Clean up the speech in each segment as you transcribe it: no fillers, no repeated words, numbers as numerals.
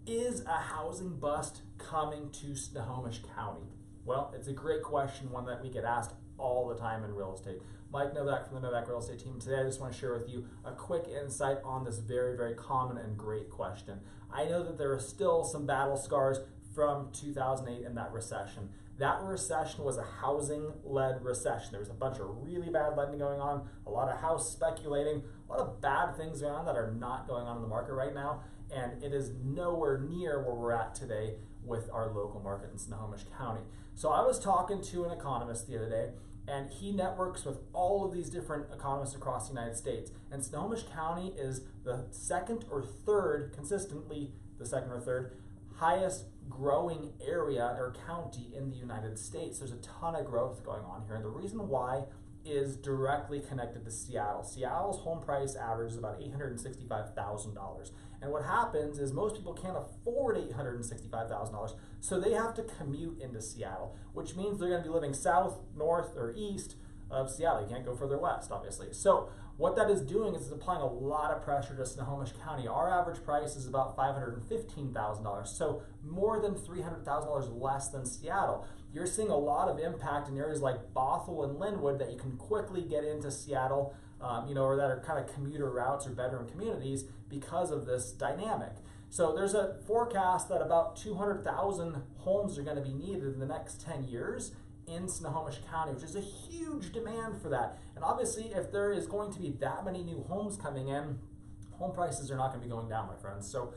Is a housing bust coming to Snohomish County? Well, it's a great question, one that we get asked all the time in real estate. Mike Novak from the Novak Real Estate Team. Today I just want to share with you a quick insight on this very, very common and great question. I know that there are still some battle scars from 2008 and that recession. That recession was a housing-led recession. There was a bunch of really bad lending going on, a lot of house speculating, a lot of bad things going on that are not going on in the market right now, and it is nowhere near where we're at today with our local market in Snohomish County. So I was talking to an economist the other day, and he networks with all of these different economists across the United States, and Snohomish County is the second or third, consistently the second or third, highest growing area or county in the United States. There's a ton of growth going on here, and the reason why is directly connected to Seattle. Seattle's home price average is about $865,000. And what happens is most people can't afford $865,000, so they have to commute into Seattle, which means they're going to be living south, north, or east of Seattle. You can't go further west, obviously. So what that is doing is it's applying a lot of pressure to Snohomish County. Our average price is about $515,000, so more than $300,000 less than Seattle. You're seeing a lot of impact in areas like Bothell and Lynwood that you can quickly get into Seattle, or that are kind of commuter routes or bedroom communities because of this dynamic. So there's a forecast that about 200,000 homes are going to be needed in the next 10 years in Snohomish County, which is a huge demand for that. And obviously, if there is going to be that many new homes coming in, home prices are not going to be going down, my friends. So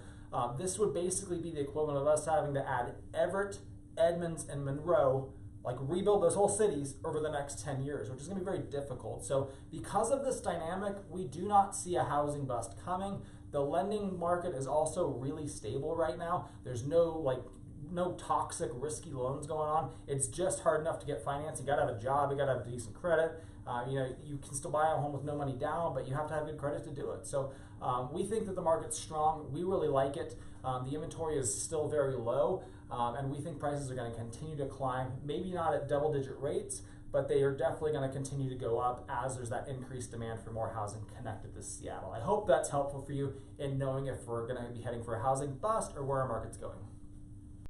this would basically be the equivalent of us having to add Everett, Edmonds, and Monroe, like rebuild those whole cities over the next 10 years, which is going to be very difficult. So because of this dynamic, we do not see a housing bust coming. The lending market is also really stable right now. There's no toxic, risky loans going on. It's just hard enough to get financing. You gotta have a job, you gotta have decent credit. You can still buy a home with no money down, but you have to have good credit to do it. So we think that the market's strong. We really like it. The inventory is still very low, and we think prices are gonna continue to climb, maybe not at double-digit rates, but they are definitely going to continue to go up as there's that increased demand for more housing connected to Seattle. I hope that's helpful for you in knowing if we're going to be heading for a housing bust or where our market's going.